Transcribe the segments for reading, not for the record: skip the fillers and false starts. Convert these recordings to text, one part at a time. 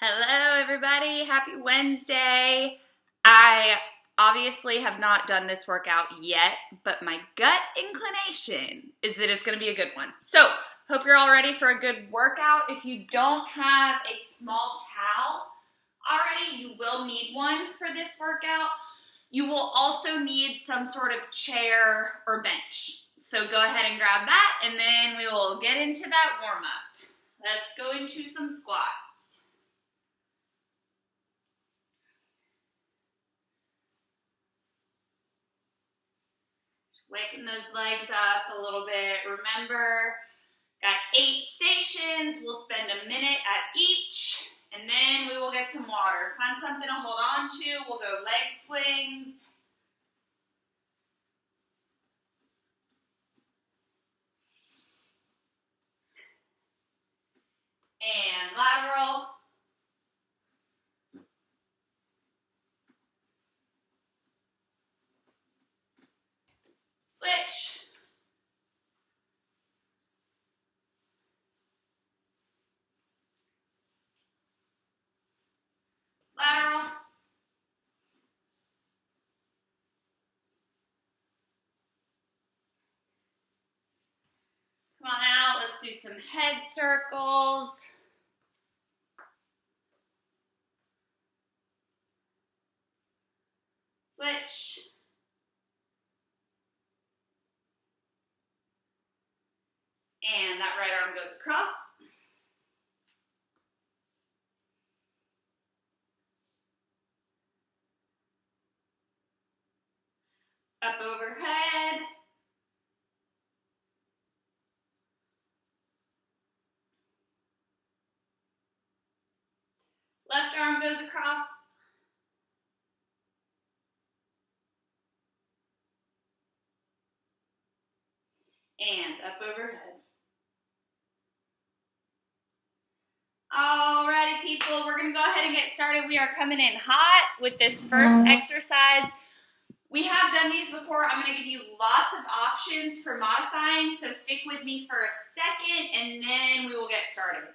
Hello, everybody. Happy Wednesday. I obviously have not done this workout yet, but my gut inclination is that it's going to be a good one. So, hope you're all ready for a good workout. If you don't have a small towel already, you will need one for this workout. You will also need some sort of chair or bench. So, go ahead and grab that, and then we will get into that warm-up. Let's go into some squats. Waking those legs up a little bit. Remember, got 8 stations. We'll spend a minute at each, and then we will get some water. Find something to hold on to. We'll go leg swings. And lateral. Switch. Lateral. Come on out. Let's do some head circles. Switch. And that right arm goes across. Up overhead. Left arm goes across. And up overhead. Alrighty, people, we're gonna go ahead and get started. We are coming in hot with this first exercise. We have done these before. I'm gonna give you lots of options for modifying, so stick with me for a second and then we will get started.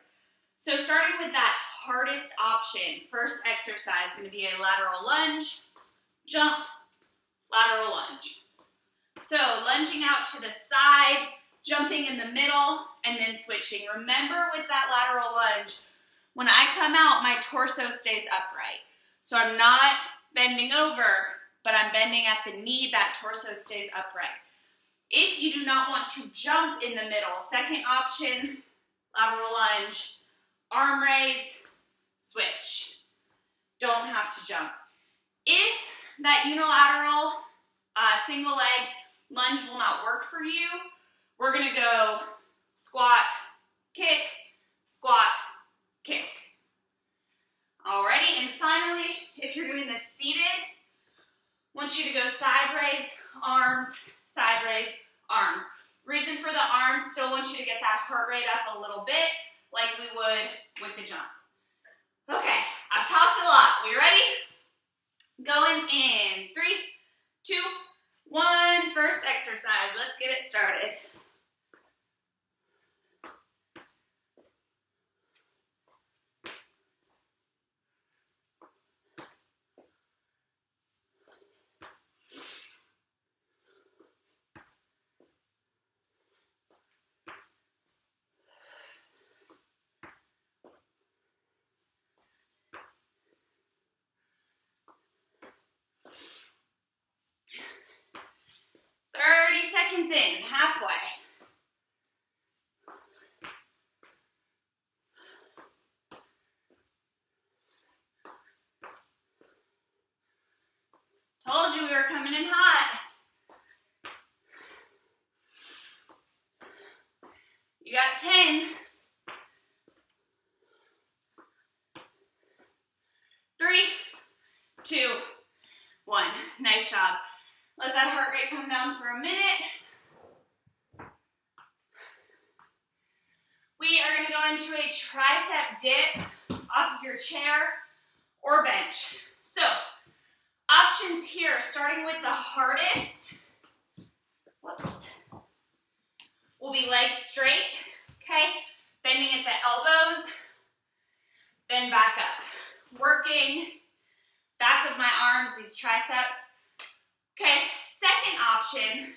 So starting with that hardest option, first exercise is gonna be a lateral lunge, jump, lateral lunge. So lunging out to the side, jumping in the middle, and then switching. Remember with that lateral lunge, when I come out, my torso stays upright. So I'm not bending over, but I'm bending at the knee, that torso stays upright. If you do not want to jump in the middle, second option, lateral lunge, arm raise, switch. Don't have to jump. If that unilateral single leg lunge will not work for you, we're gonna go squat, kick, squat, kick. Alrighty, and finally, if you're doing this seated, I want you to go side raise, arms, side raise, arms. Reason for the arms, still want you to get that heart rate up a little bit, like we would with the jump. Okay, I've talked a lot. We ready? Going in 3, 2, 1. First exercise. Let's get it started. Seconds in, halfway. Told you we were coming in hot. You got 10. 3, 2, 1. Nice job. Let that heart rate come down for a minute. We are going to go into a tricep dip off of your chair or bench. So, options here, starting with the hardest, will be legs straight, okay? Bending at the elbows, bend then back up. Working back of my arms, these triceps. Okay, second option,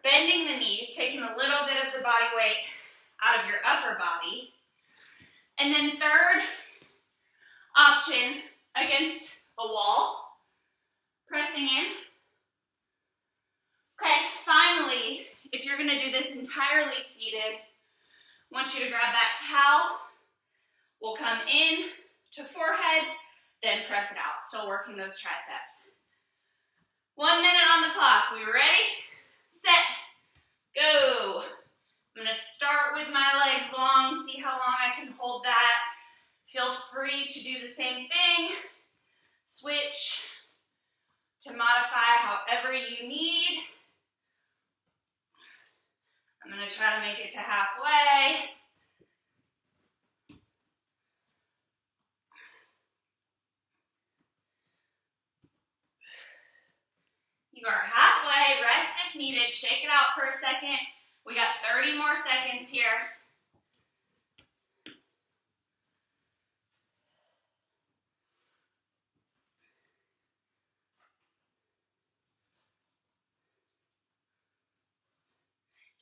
bending the knees, taking a little bit of the body weight out of your upper body. And then third option, against a wall, pressing in. Okay, finally, if you're gonna do this entirely seated, I want you to grab that towel. We'll come in to forehead, then press it out. Still working those triceps. 1 minute on the clock. We ready? Set, go. I'm gonna start with my legs long, see how long I can hold that. Feel free to do the same thing. Switch to modify however you need. I'm gonna try to make it to halfway. You are halfway, rest if needed, shake it out for a second. We got 30 more seconds here.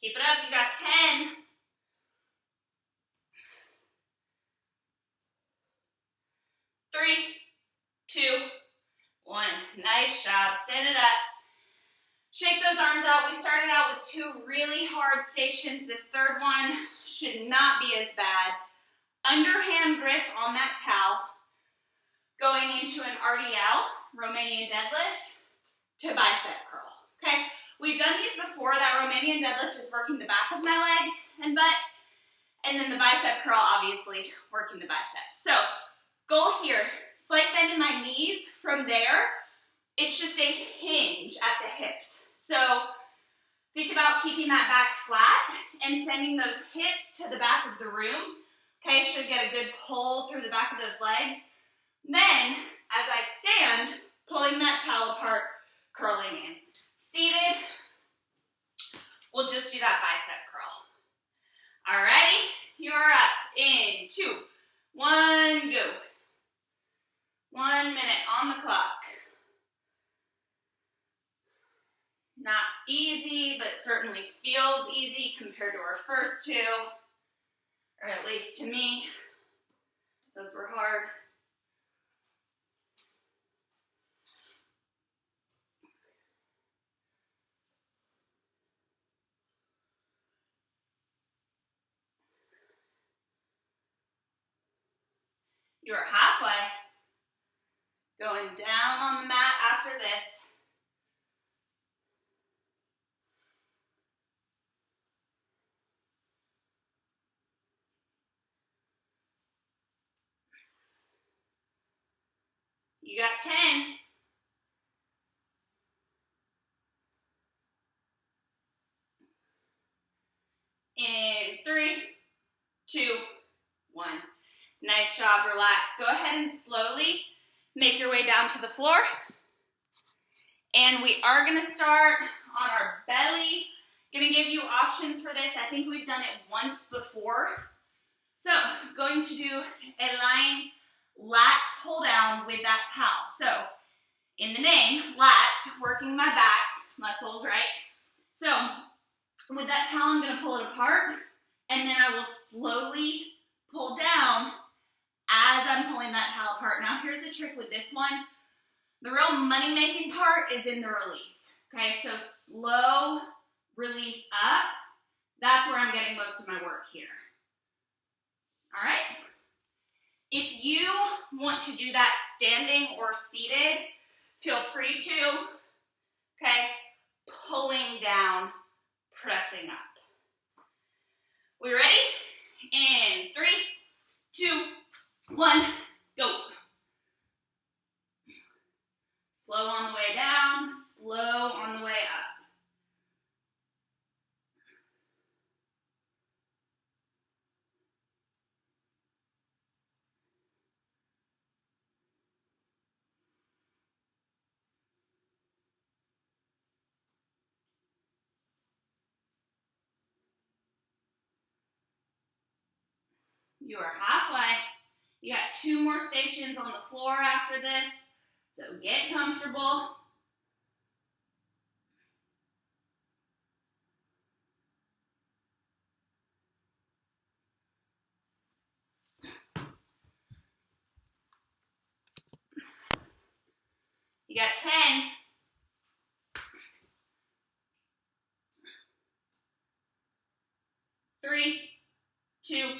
Keep it up, you got 10. 3, 2, 1. Nice job, stand it up. Shake those arms out. We started out with 2 really hard stations. This third one should not be as bad. Underhand grip on that towel. Going into an RDL, Romanian deadlift, to bicep curl. Okay, we've done these before. That Romanian deadlift is working the back of my legs and butt. And then the bicep curl, obviously, working the biceps. So, goal here, slight bend in my knees. From there, it's just a hinge at the hips. So think about keeping that back flat and sending those hips to the back of the room. Okay, should get a good pull through the back of those legs. Then, as I stand, pulling that towel apart, curling in. Seated, we'll just do that bicep curl. Alrighty, you are up in 2, 1, go. 1 minute on the clock. Not easy, but certainly feels easy compared to our first 2, or at least to me. Those were hard. You are halfway. Going down on the mat after this. You got 10. In 3, 2, 1. Nice job, relax. Go ahead and slowly make your way down to the floor. And we are gonna start on our belly. Gonna give you options for this. I think we've done it once before. So, going to do a lying lat pull down with that towel. So, in the name, lats, working my back muscles, right? So, with that towel, I'm gonna pull it apart, and then I will slowly pull down as I'm pulling that towel apart. Now, here's the trick with this one. The real money-making part is in the release, okay? So, slow release up. That's where I'm getting most of my work here. All right? If you want to do that standing or seated, feel free to, okay? Pulling down, pressing up. We ready? In 3, 2, 1, go. Slow on the way down, slow on the way up. You You are halfway. You got 2 more stations on the floor after this, so get comfortable. You got 10. 3, 2,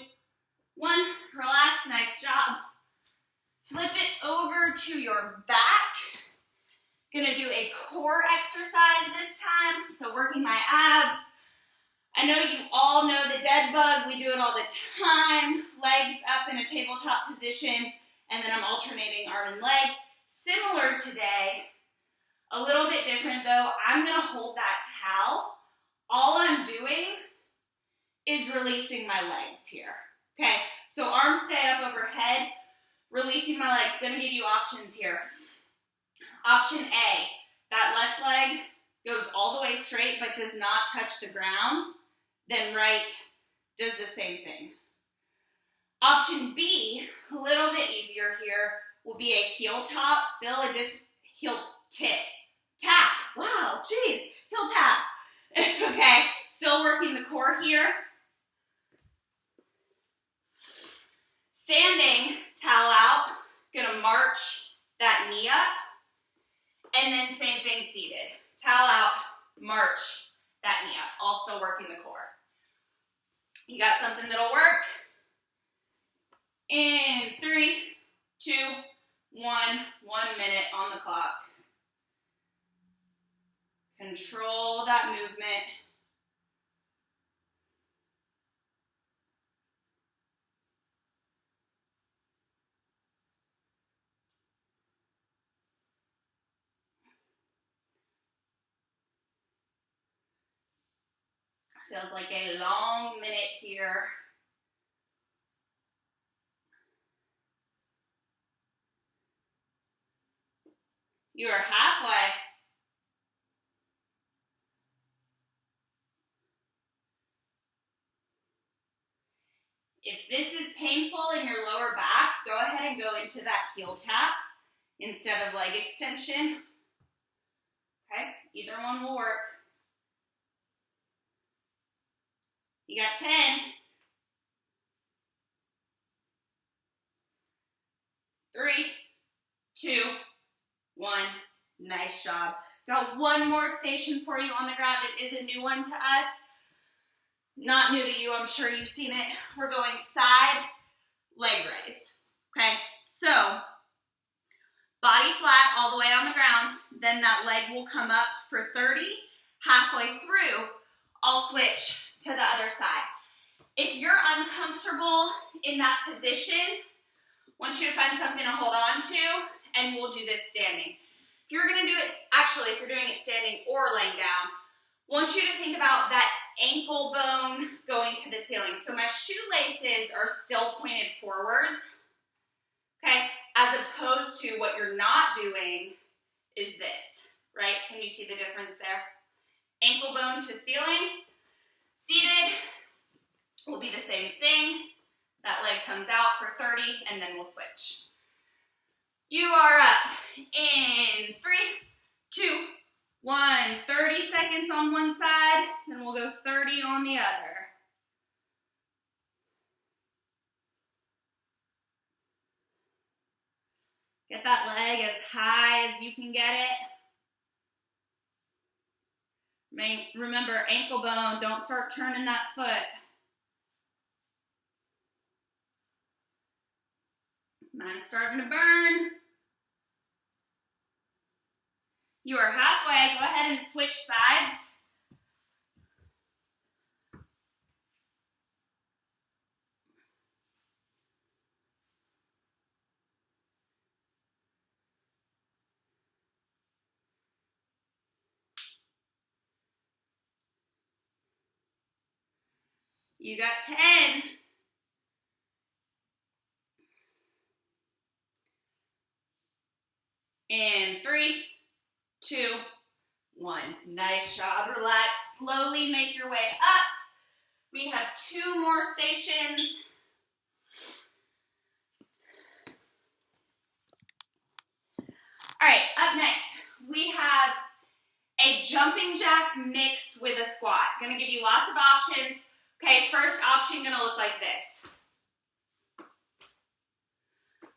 1. Relax, nice job. Flip it over to your back. Gonna do a core exercise this time, so working my abs. I know you all know the dead bug. We do it all the time. Legs up in a tabletop position, and then I'm alternating arm and leg. Similar today, a little bit different though. I'm gonna hold that towel. All I'm doing is releasing my legs here, okay? So arms stay up overhead, releasing my legs. Gonna give you options here. Option A, that left leg goes all the way straight but does not touch the ground. Then right does the same thing. Option B, a little bit easier here, will be a heel top, still a heel tip. Tap, wow, geez, heel tap. Okay, still working the core here. Standing, towel out, gonna march that knee up. And then same thing seated. Towel out, march that knee up. All still working the core. You got something that'll work? In 3, 2, 1. 1 minute on the clock. Control that movement. Feels like a long minute here. You are halfway. If this is painful in your lower back, go ahead and go into that heel tap instead of leg extension. Okay, either one will work. You got 10. 3, 2, 1. Nice job. Got 1 more station for you on the ground. It is a new one to us. Not new to you, I'm sure you've seen it. We're going side leg raise. Okay, so body flat all the way on the ground, then that leg will come up for 30. Halfway through, I'll switch to the other side. If you're uncomfortable in that position, I want you to find something to hold on to, and we'll do this standing. If you're gonna do it, actually, if you're doing it standing or laying down, I want you to think about that ankle bone going to the ceiling. So my shoelaces are still pointed forwards, okay? As opposed to what you're not doing is this, right? Can you see the difference there? Ankle bone to ceiling. Seated will be the same thing. That leg comes out for 30, and then we'll switch. You are up in 3, 2, 1. 30 seconds on one side, then we'll go 30 on the other. Get that leg as high as you can get it. Remember, ankle bone, don't start turning that foot. Mine's starting to burn. You are halfway. Go ahead and switch sides. You got 10. And 3, 2, 1. Nice job. Relax. Slowly make your way up. We have 2 more stations. All right, up next, we have a jumping jack mixed with a squat. Gonna give you lots of options. Okay, first option gonna look like this.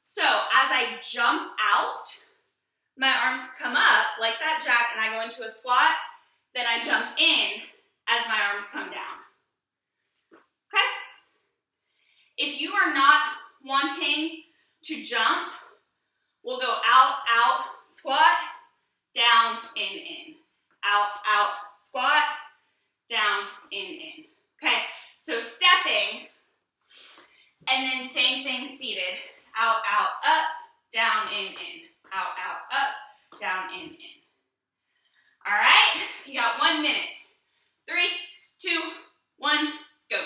So as I jump out, my arms come up like that jack and I go into a squat, then I jump in as my arms come down. Okay? If you are not wanting to jump, we'll go out, out, squat, down, in. Out, out, squat, down, in. Okay, so stepping, and then same thing seated. Out, out, up, down, in. Out, out, up, down, in. All right, you got 1 minute. 3, 2, 1, go.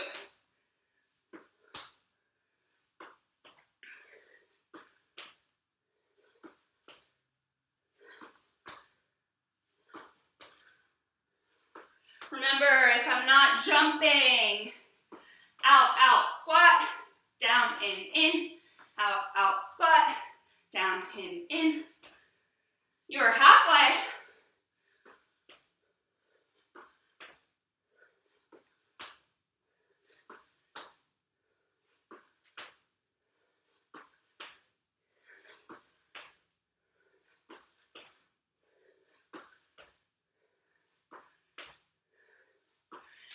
Remember, if I'm not jumping, out, out, squat, down, in, out, out, squat, down, in. You're halfway.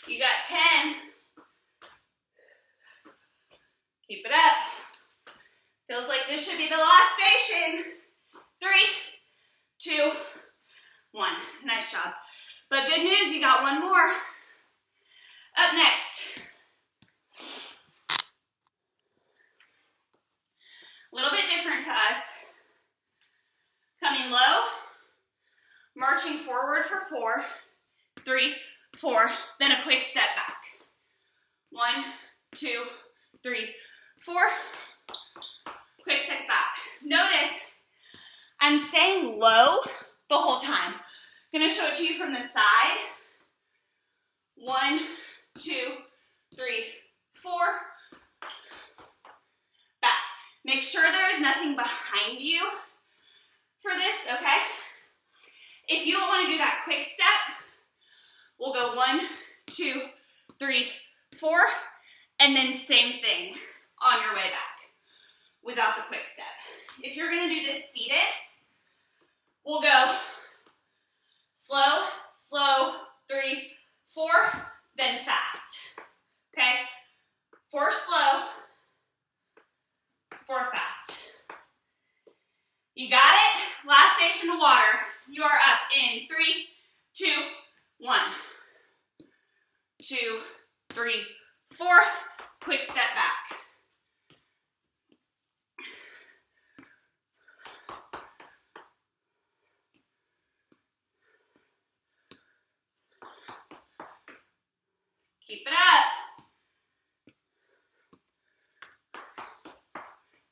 You got 10. Keep it up. Feels like this should be the last station. 3, 2, 1. Nice job. But good news, you got one more. Up next. A little bit different to us. Coming low, marching forward for 4, 3, 4, then a quick step back. 1, 2, 3, 4. Quick step back. Notice I'm staying low the whole time. I'm gonna show it to you from the side. 1, 2, 3, 4. Back. Make sure there is nothing behind you for this, okay? If you don't want to do that quick step, we'll go 1, 2, 3, 4, and then same thing on your way back without the quick step. If you're gonna do this seated, we'll go slow, slow, 3, 4, then fast, okay? 4 slow, 4 fast. You got it? Last station of water. You are up in 3, 2, 1. 2, 3, 4. Quick step back. Keep it up.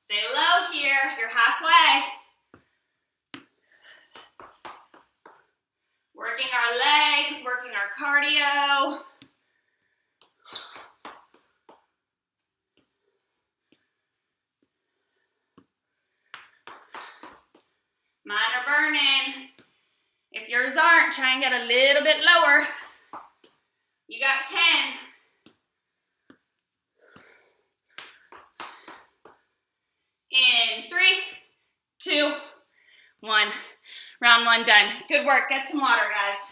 Stay low here. You're halfway. Working our legs, working our cardio. Mine are burning. If yours aren't, try and get a little bit lower. You got 10. In 3, 2, 1. Round 1 done. Good work. Get some water, guys.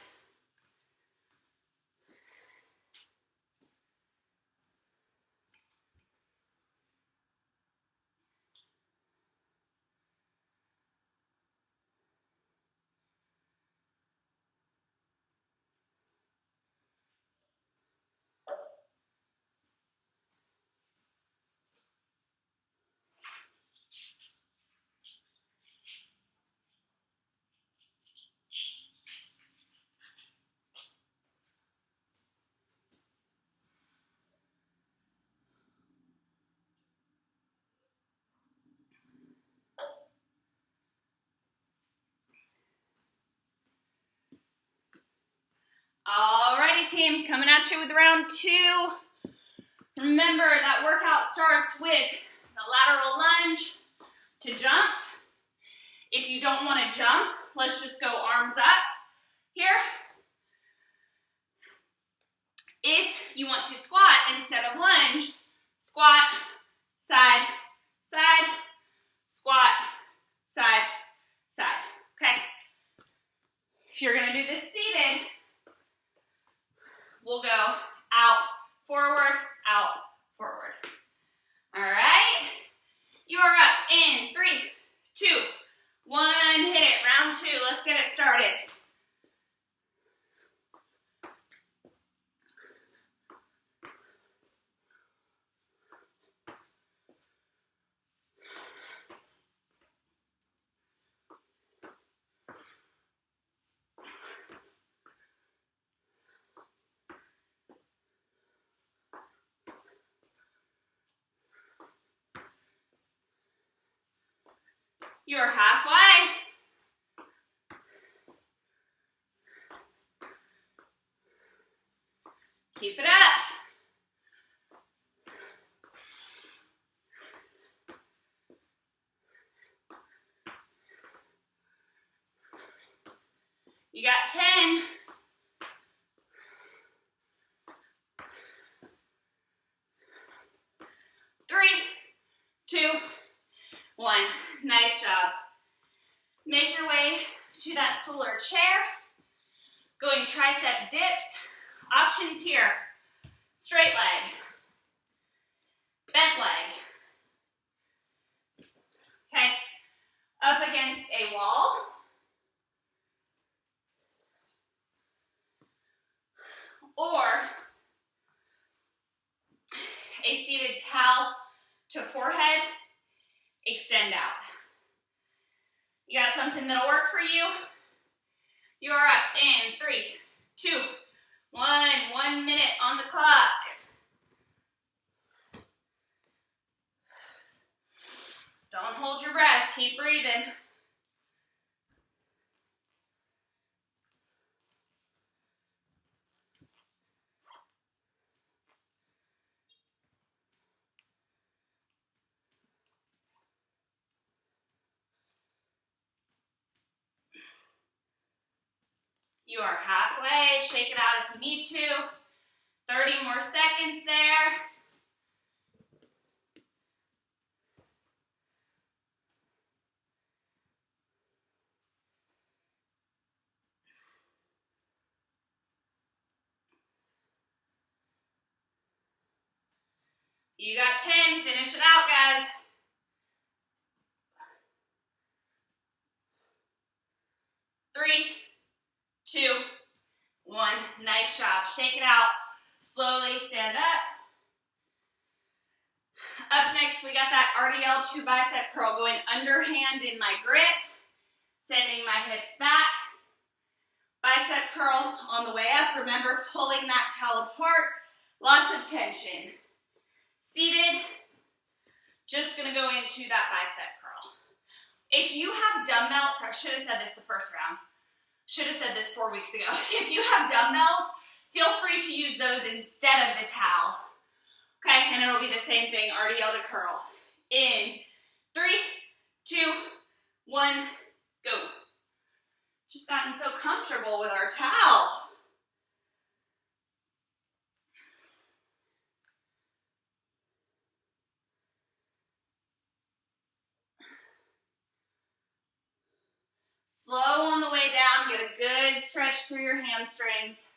Alrighty, team, coming at you with round 2. Remember that workout starts with the lateral lunge to jump. If you don't don't want to jump, let's just go arms up here. If you want to squat instead of lunge, squat, side, side, squat, side, side, okay? If you're gonna do this seated, we'll go out, forward, forward. All right? You are up in 3, 2, 1, hit it, round 2, let's get it started. You're halfway. Keep it up. You got 10. Three, 2, 1. Nice job. Make your way to that stool or chair. Going tricep dips. Options here. Straight leg. Bent leg. Okay. Up against a wall. Or a seated towel to forehead. Extend out. You got something that'll work for you? You are up in 3, 2, 1. 1 minute on the clock. Don't hold your breath. Keep breathing. You are halfway. Shake it out if you need to. 30 more seconds there. You got 10. Finish it out, guys. 3, 2, 1. Nice job. Shake it out. Slowly stand up. Up next, we got that RDL 2 bicep curl going underhand in my grip. Sending my hips back. Bicep curl on the way up. Remember, pulling that towel apart. Lots of tension. Seated, just gonna go into that bicep curl. If you have dumbbells, I should have said this the first round. Should have said this 4 weeks ago. If you have dumbbells, feel free to use those instead of the towel. Okay, and it'll be the same thing, RDL to curl. In 3, 2, 1, go. Just gotten so comfortable with our towel. Slow on the way down, get a good stretch through your hamstrings.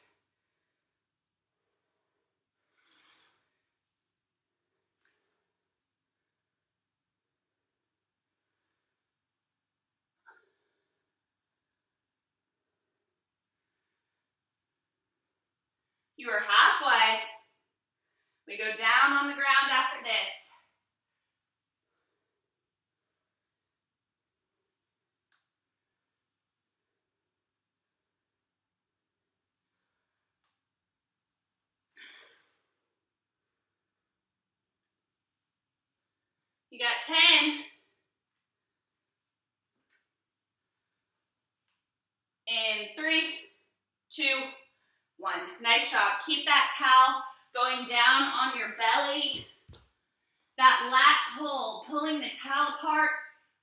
You are halfway. We go down on the ground after this. You got 10. In 3, 2, 1. Nice job. Keep that towel going down on your belly. That lat pull, pulling the towel apart,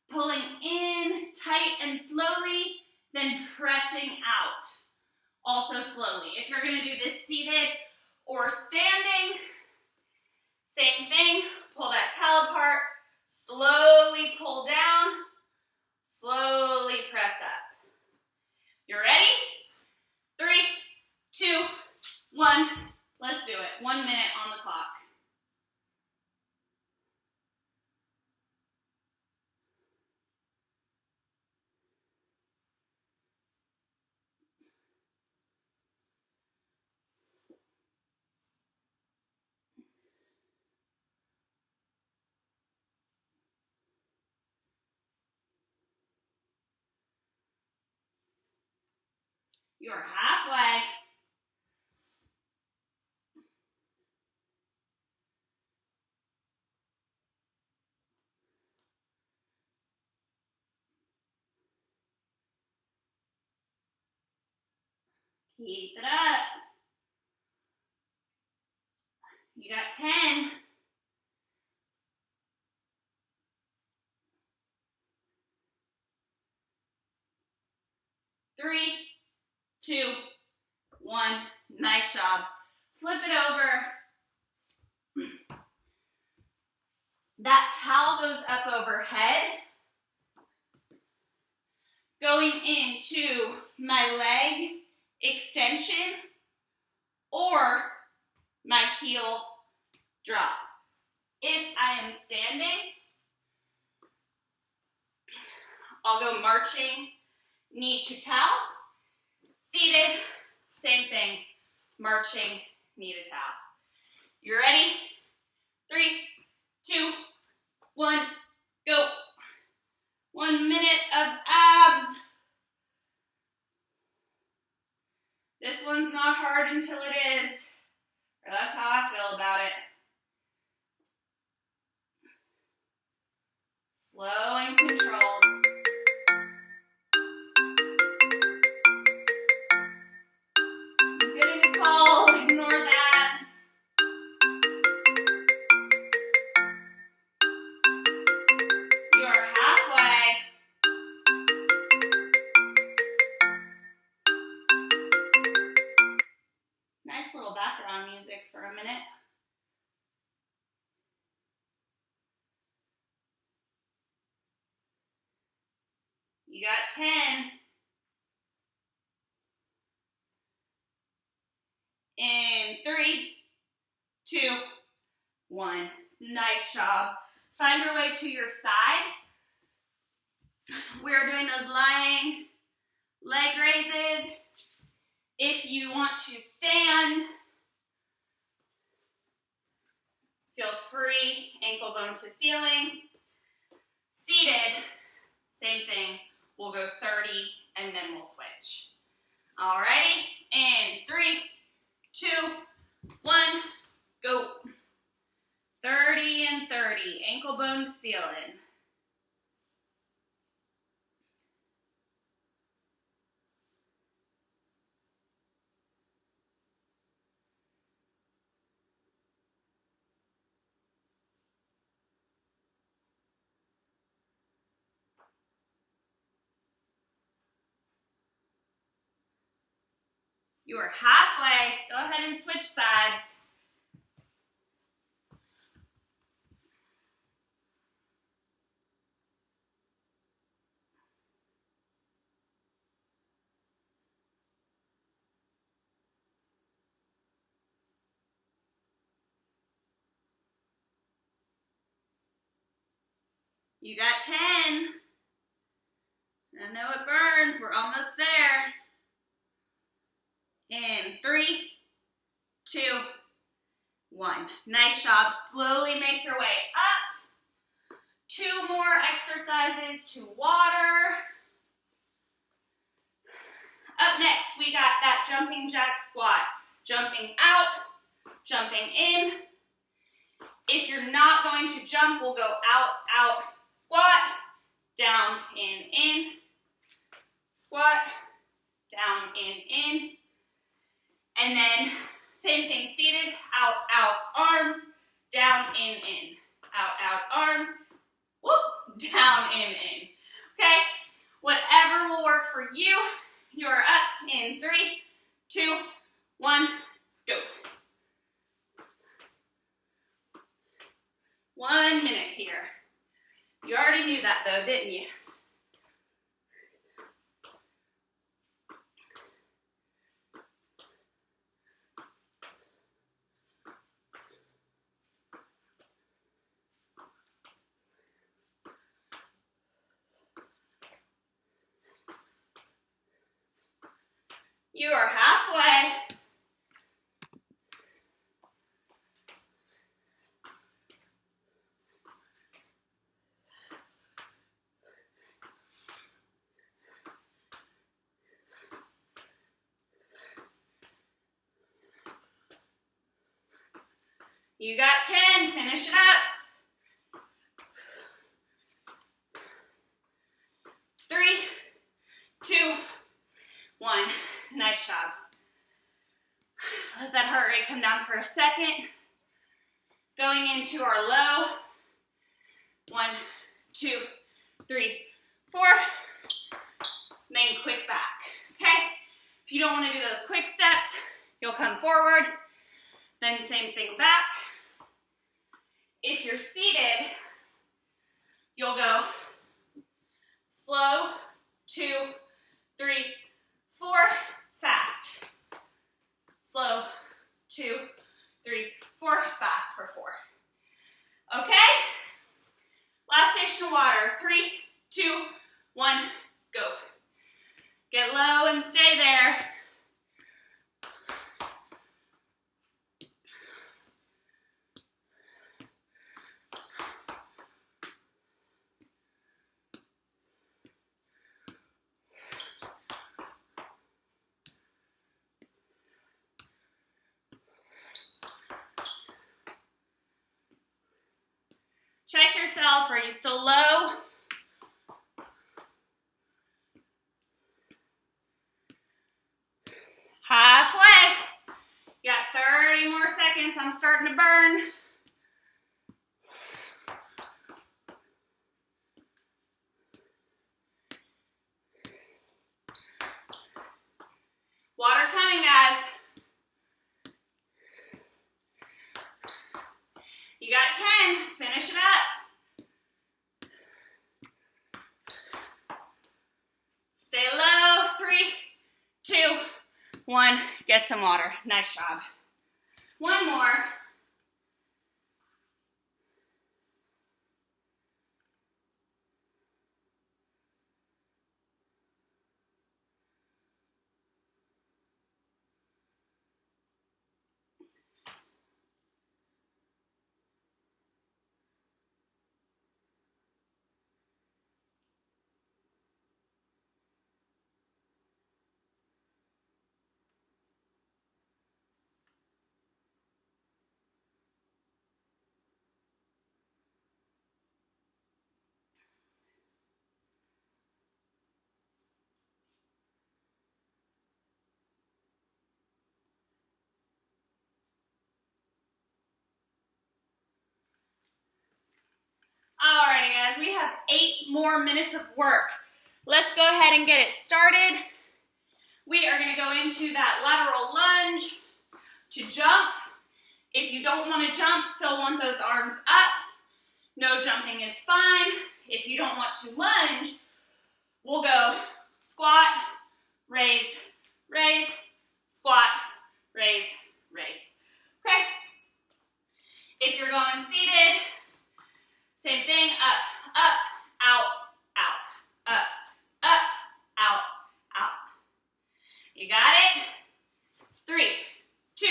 pulling in, tight and slowly, then pressing out, also slowly. If you're gonna do this seated or standing, same thing, pull that towel apart, slowly pull down, slowly press up. You ready? 3, 2, 1, let's do it. 1 minute on the clock. You're halfway. Keep it up. You got 10. 3, 2, 1. Nice job. Flip it over. That towel goes up overhead, going into my leg extension or my heel drop. If I am standing, I'll go marching, knee to towel. Seated, same thing, marching, knee to towel. You ready? 3, 2, 1, go. 1 minute of abs. This one's not hard until it is, or that's how I feel about it. Slow and controlled. I'm getting a call, ignore that. You are halfway. Nice little background music for a minute. You got 10. In 3, 2, 1. Nice job. Find your way to your side. We're doing those lying leg raises. If you want to stand, feel free, ankle bone to ceiling. Seated, same thing. We'll go 30 and then we'll switch. Alrighty, and 3, 2, 1, go. 30 and 30, ankle bone to ceiling. You are halfway. Go ahead and switch sides. You got 10. I know it burns. We're almost there. In 3, 2, 1. Nice job. Slowly make your way up. 2 more exercises to water. Up next, we got that jumping jack squat. Jumping out, jumping in. If you're not going to jump, we'll go out, out, squat, down, in, squat, down, in. And then same thing, seated, out, out, arms, down, in, out, out, arms, whoop, down, in. Okay? for you. You are up in 3, 2, 1, go. 1 minute here. You already knew that though, didn't you? You are halfway. You got 10, finish it up. 3, 2, 1. Nice job. Let that heart rate come down for a second. Going into our low. 1, 2, 3, 4. Then quick back, okay? If you don't want to do those quick steps, you'll come forward. Then same thing back. If you're seated, you'll go slow, 2, 3, 4, fast. Slow, 2, 3, 4, fast for 4. Okay? Last station of water. 3, 2, 1, go. Get low and stay there. Check yourself. Are you still low? Halfway. You got 30 more seconds. I'm starting to burn. Water coming, guys. You got 10. Finish it up. Stay low. 3, 2, 1. Get some water. Nice job. One more. Alrighty guys, we have 8 more minutes of work. Let's go ahead and get it started. We are gonna go into that lateral lunge to jump. If you don't wanna jump, still want those arms up. No jumping is fine. If you don't want to lunge, we'll go squat, raise, raise, squat, raise, raise. Okay? If you're going seated, same thing, up, up, out, out, up, up, out, out. You got it? 3, 2,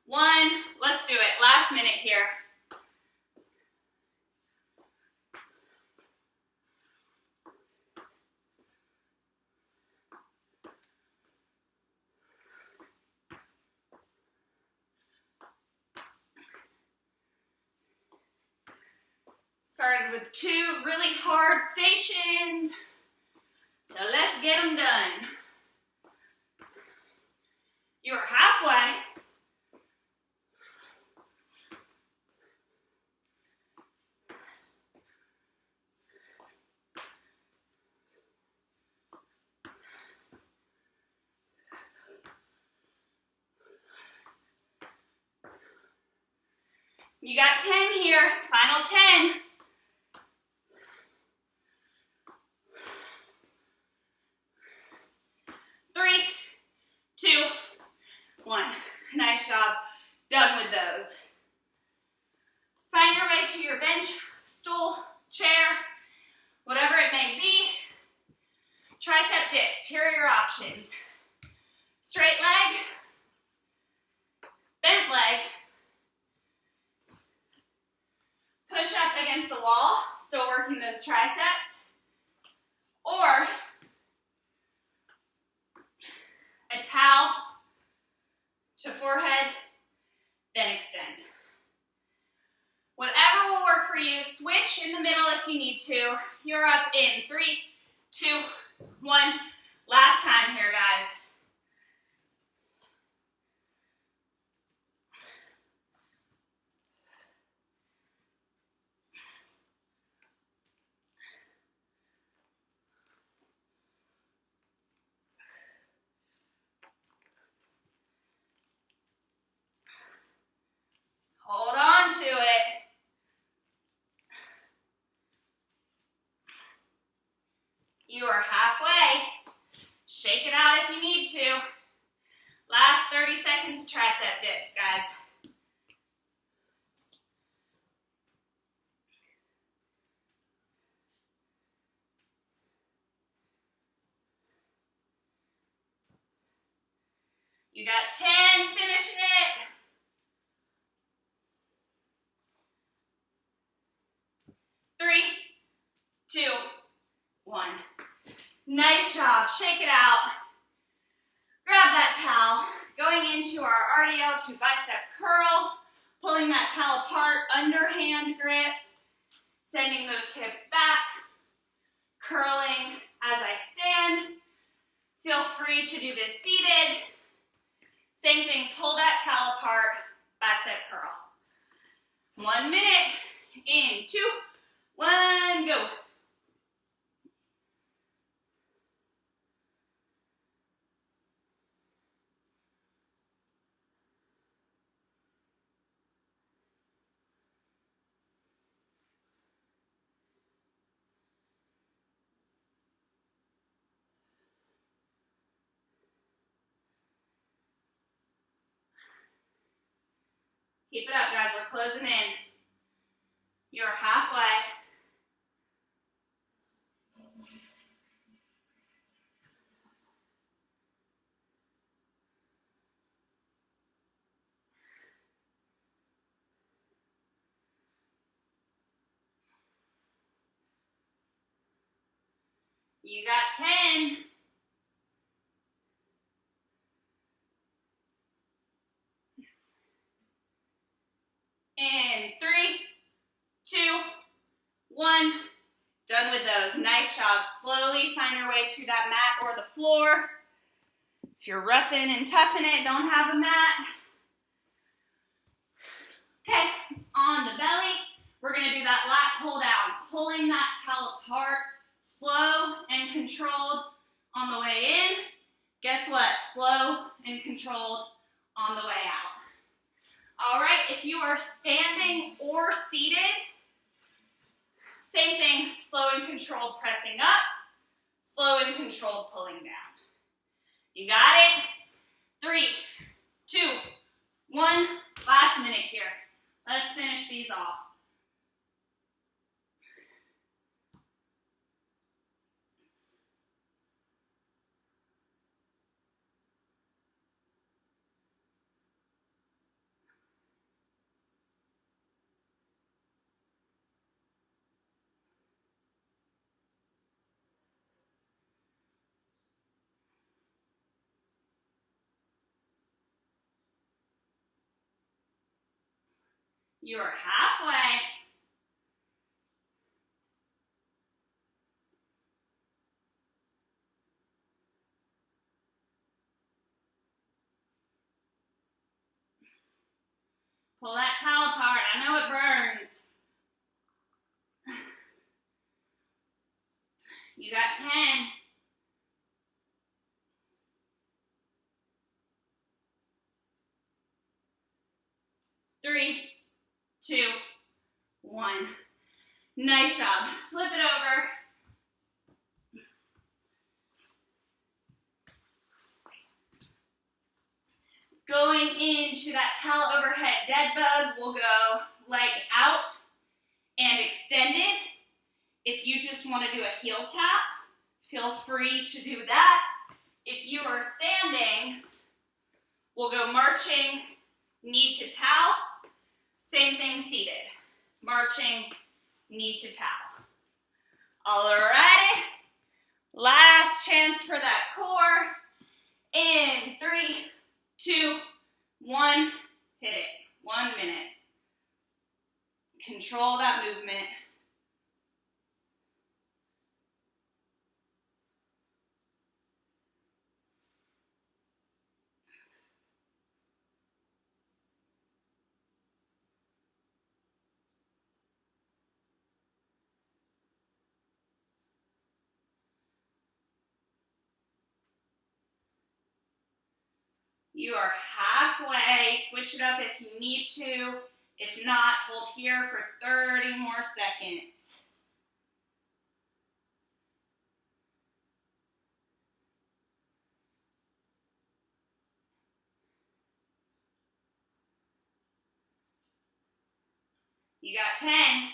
1. Let's do it. Last minute here. Started with 2 really hard stations, so let's get them done. You are halfway. You got 10 here, final 10. Three, two, one. Nice job. Done with those. Find your way to your bench, stool, chair, whatever it may be. Tricep dips. Here are your options. Straight leg, bent leg, push up against the wall, still working those triceps, or a towel to forehead, then extend. Whatever will work for you, switch in the middle if you need to. You're up in 3, 2, 1. Last time here, guys. Hold on to it. You are halfway. Shake it out if you need to. Last 30 seconds tricep dips, guys. You got 10, finishing it. Three, two, one. Nice job. Shake it out. Grab that towel. Going into our RDL to bicep curl. Pulling that towel apart, underhand grip. Sending those hips back. Curling as I stand. Feel free to do this seated. Same thing, pull that towel apart, bicep curl. 1 minute, in 2, 1, go. Keep it up, guys, we're closing in. You're halfway. You got 10. In 3, 2, 1. Done with those. Nice job. Slowly find your way to that mat or the floor. If you're roughing and toughing it, don't have a mat. Okay, on the belly, we're going to do that lat pull down. Pulling that towel apart, slow and controlled on the way in. Guess what? Slow and controlled on the way out. All right, if you are standing or seated, same thing, slow and controlled pressing up, slow and controlled pulling down. You got it? 3, 2, 1, last minute here. Let's finish these off. You are halfway. Pull that towel apart. I know it burns. You got 10. 3, 2, Nice job. Flip it over. Going into that towel overhead dead bug, we'll go leg out and extended. If you just want to do a heel tap, feel free to do that. If you are standing, we'll go marching, knee to towel. Same thing seated. Marching, knee to towel. Alrighty. Last chance for that core. In 3, 2, 1, hit it. 1 minute. Control that movement. You are halfway. Switch it up if you need to. If not, hold here for 30 more seconds. You got 10.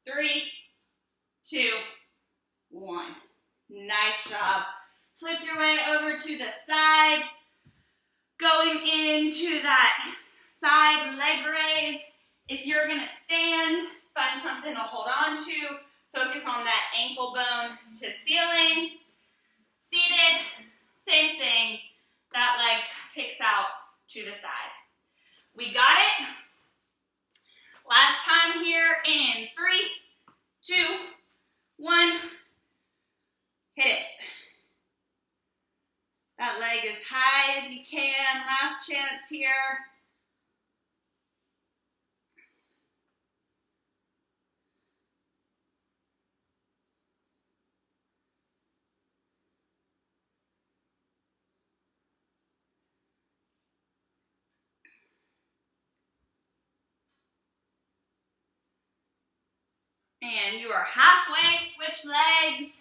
3, 2, 1. Nice job. Flip your way over to the side. Going into that side leg raise. If you're going to stand, find something to hold on to. Focus on that ankle bone to ceiling. Seated, same thing. That leg kicks out to the side. We got it. Last time here in 3, 2, 1. Hit it. That leg as high as you can. Last chance here. And you are halfway. Switch legs.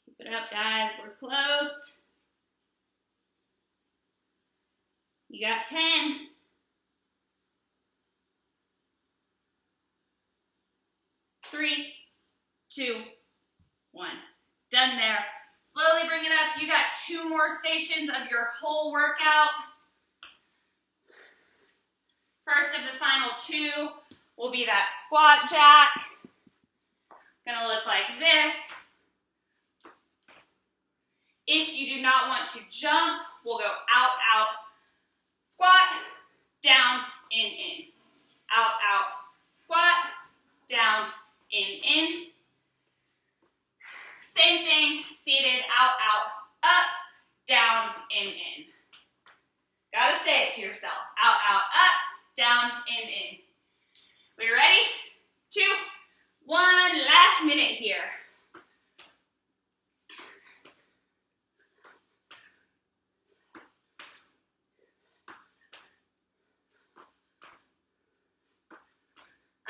Keep it up, guys. We're close. You got 10. 3, 2, 1. Done there. Slowly bring it up. You got 2 more stations of your whole workout. First of the final 2 will be that squat jack. Gonna look like this. If you do not want to jump, we'll go out, out, squat, down, in, out, out, squat, down, in. Same thing, seated, out, out, up, down, in. Gotta say it to yourself. Out, out, up, down, in. We ready? 2, 1, last minute here.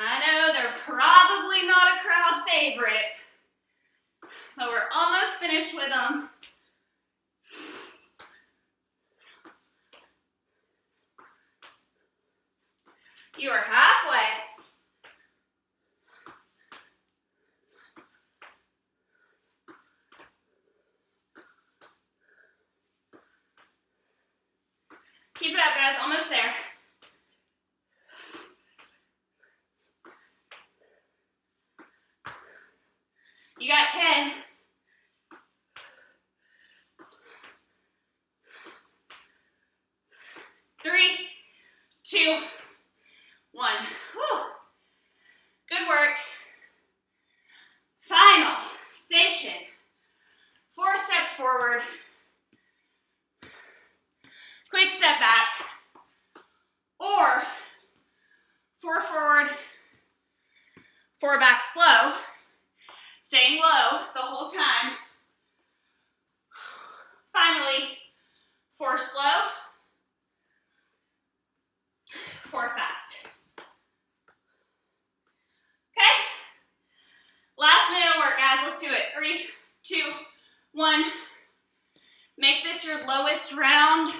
I know they're probably not a crowd favorite, but we're almost finished with them. You are halfway. Keep it up, guys. Almost there. You got 10. 3, 2, 1. Whew. Good work. Final station. 4 steps forward. Quick step back. 4 back slow, staying low the whole time. Finally, 4 slow, 4 fast. Okay? Last minute of work, guys. Let's do it. 3, 2, 1. Make this your lowest round.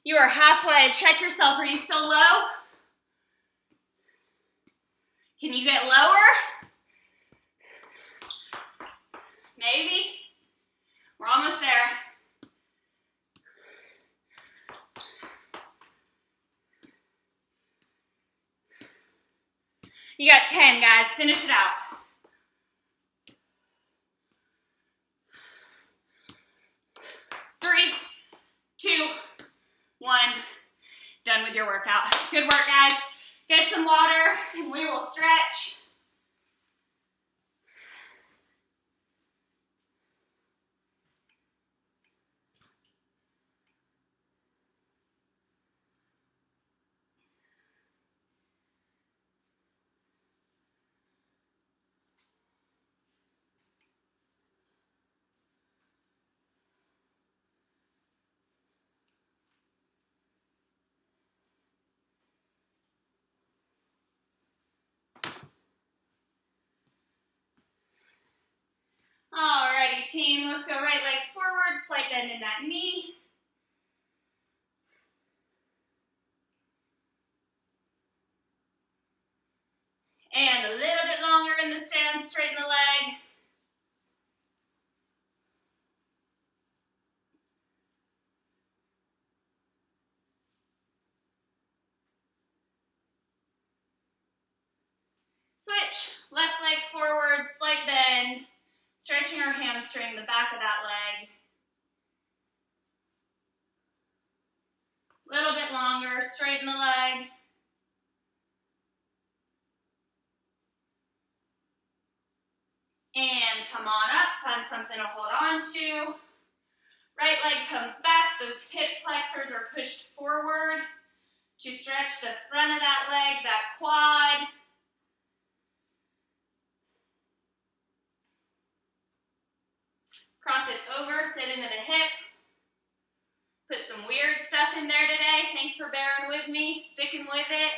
You are halfway. Check yourself. Are you still low? Can you get lower? Maybe. We're almost there. You got 10, guys. Finish it out. Three, 2, 1. Done with your workout. Good work, guys. Get some water, and we will stretch. Alrighty, team. Let's go right leg forward, slight bend in that knee. And a little bit longer in the stand, straighten the leg. Switch, left leg forward, slight bend, stretching our hamstring, the back of that leg. A little bit longer, straighten the leg. And come on up, find something to hold on to. Right leg comes back, those hip flexors are pushed forward to stretch the front of that leg, that quad. Cross it over, sit into the hip. Put some weird stuff in there today. Thanks for bearing with me, sticking with it.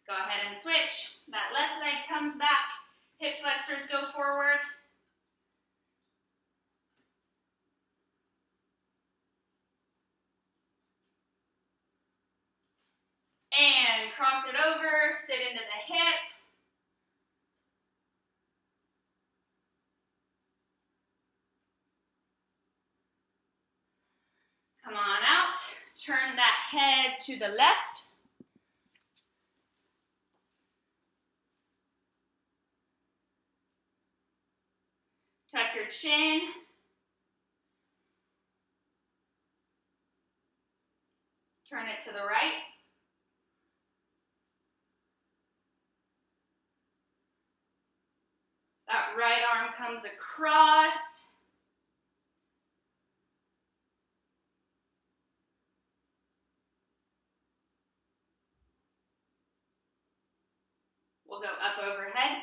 Go ahead and switch. That left leg comes back. Hip flexors go forward. And cross it over, sit into the hip. Come on out. Turn that head to the left. Tuck your chin. Turn it to the right. That right arm comes across. We'll go up overhead.